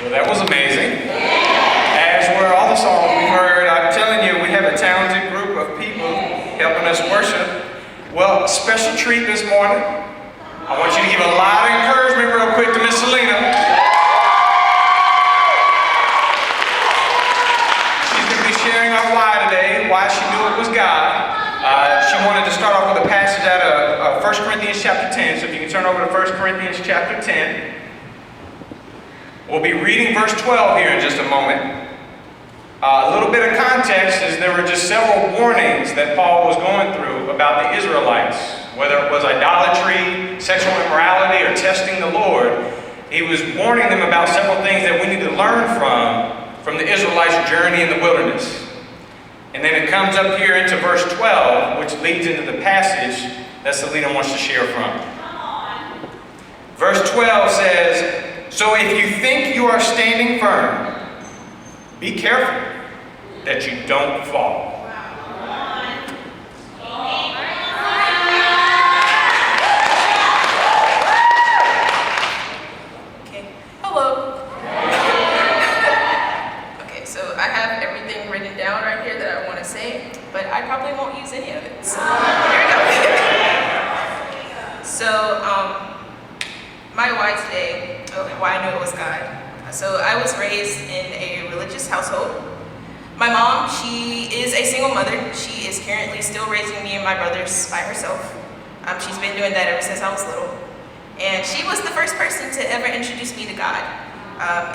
Well, that was amazing. As were all the songs we heard. I'm telling you, we have a talented group of people helping us worship. Well, special treat this morning. I want you to give a loud encouragement real quick to Miss Celena. She's going to be sharing our why today, why she knew it was God. She wanted to start off with a passage out of 1 Corinthians chapter 10. So if you can turn over to 1 Corinthians chapter 10. We'll be reading verse 12 here in just a moment. A little bit of context is there were just several warnings that Paul was going through about the Israelites, whether it was idolatry, sexual immorality, or testing the Lord. He was warning them about several things that we need to learn from the Israelites' journey in the wilderness. And then it comes up here into verse 12, which leads into the passage that Celena wants to share from. Verse 12 says, "So if you think you are standing firm, be careful that you don't fall." Okay, hello. Okay, so I have everything written down right here that I want to say, but I probably won't use any of it. So here we go. So, my why today, why I knew it was God. So I was raised in a religious household. My mom, she is a single mother. She is currently still raising me and my brothers by herself. She's been doing that ever since I was little. And she was the first person to ever introduce me to God.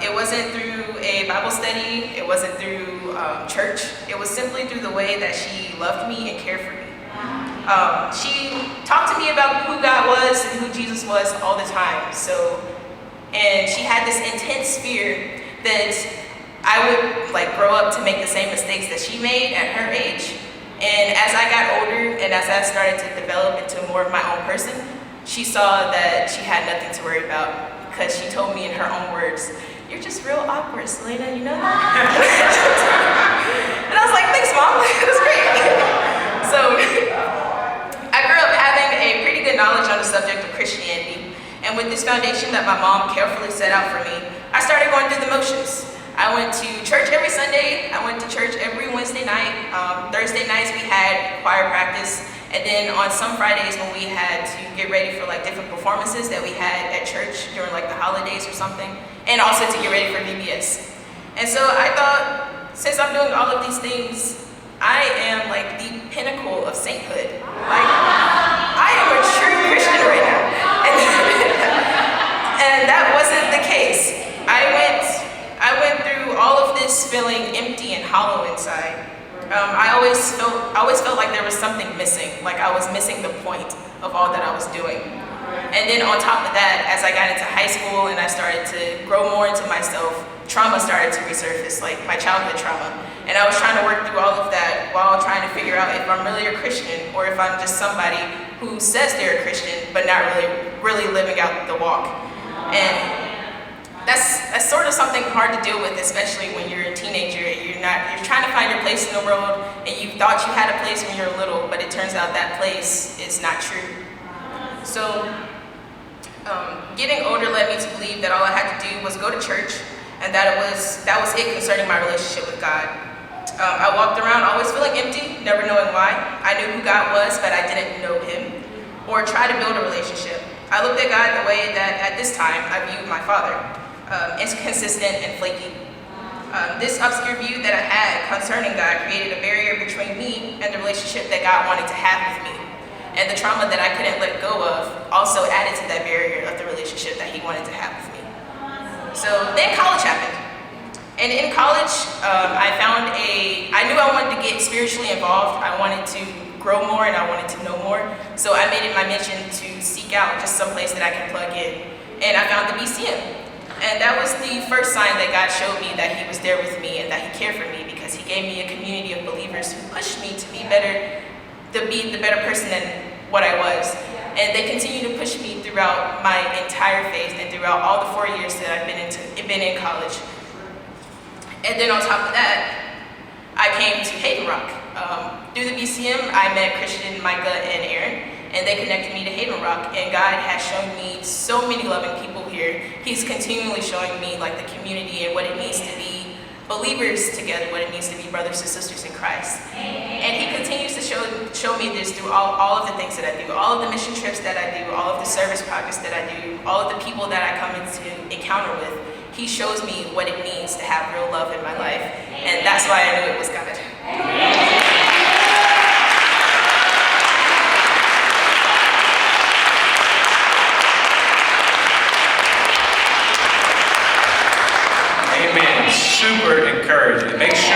It wasn't through a Bible study. It wasn't through church. It was simply through the way that she loved me and cared for me. She talked to me about who God was and who Jesus was all the time. And she had this intense fear that I would grow up to make the same mistakes that she made at her age. And as I got older and as I started to develop into more of my own person, she saw that she had nothing to worry about, because she told me in her own words, "You're just real awkward, Celena, you know that?" And I was like, "Thanks, Mom, that's great." So I grew up having a pretty good knowledge on the subject of Christianity. And with this foundation that my mom carefully set out for me, I started going through the motions. I went to church every Sunday. I went to church every Wednesday night. Thursday nights we had choir practice. And then on some Fridays when we had to get ready for different performances that we had at church during the holidays or something. And also to get ready for VBS. And so I thought, since I'm doing all of these things, I am the pinnacle of sainthood. I am a true Christian right now. And that wasn't the case. I went through all of this feeling empty and hollow inside. I always felt like there was something missing, like I was missing the point of all that I was doing. And then on top of that, as I got into high school and I started to grow more into myself, trauma started to resurface, like my childhood trauma. And I was trying to work through all of that while trying to figure out if I'm really a Christian or if I'm just somebody who says they're a Christian but not really living out the walk. And that's sort of something hard to deal with, especially when you're a teenager and you're trying to find your place in the world, and you thought you had a place when you were little, but it turns out that place is not true. So getting older led me to believe that all I had to do was go to church, and that was it concerning my relationship with God. I walked around always feeling empty, never knowing why. I knew who God was, but I didn't know him or try to build a relationship. I looked at God the way that at this time I viewed my father, inconsistent and flaky. This obscure view that I had concerning God created a barrier between me and the relationship that God wanted to have with me. And the trauma that I couldn't let go of also added to that barrier of the relationship that he wanted to have with me. So then college happened. And in college, I knew I wanted to get spiritually involved. I wanted to grow more and I wanted to know more. So I made it my mission to seek out just some place that I could plug in. And I found the BCM. And that was the first sign that God showed me that he was there with me and that he cared for me, because he gave me a community of believers who pushed me to be the better person than what I was. And they continue to push me throughout my entire faith and throughout all the 4 years that I've been in college. And then on top of that, I came to Haven Rock. Through the BCM, I met Christian, Micah, and Aaron. and they connected me to Haven Rock. And God has shown me so many loving people here. He's continually showing me like the community and what it means to be believers together, what it means to be brothers and sisters in Christ. And he continues to show me this through all of the things that I do, all of the mission trips that I do, all of the service projects that I do, all of the people that I come into encounter with. He shows me what it means to have real love in my life. And that's why I knew it was God. Amen. Super encouraging. Make sure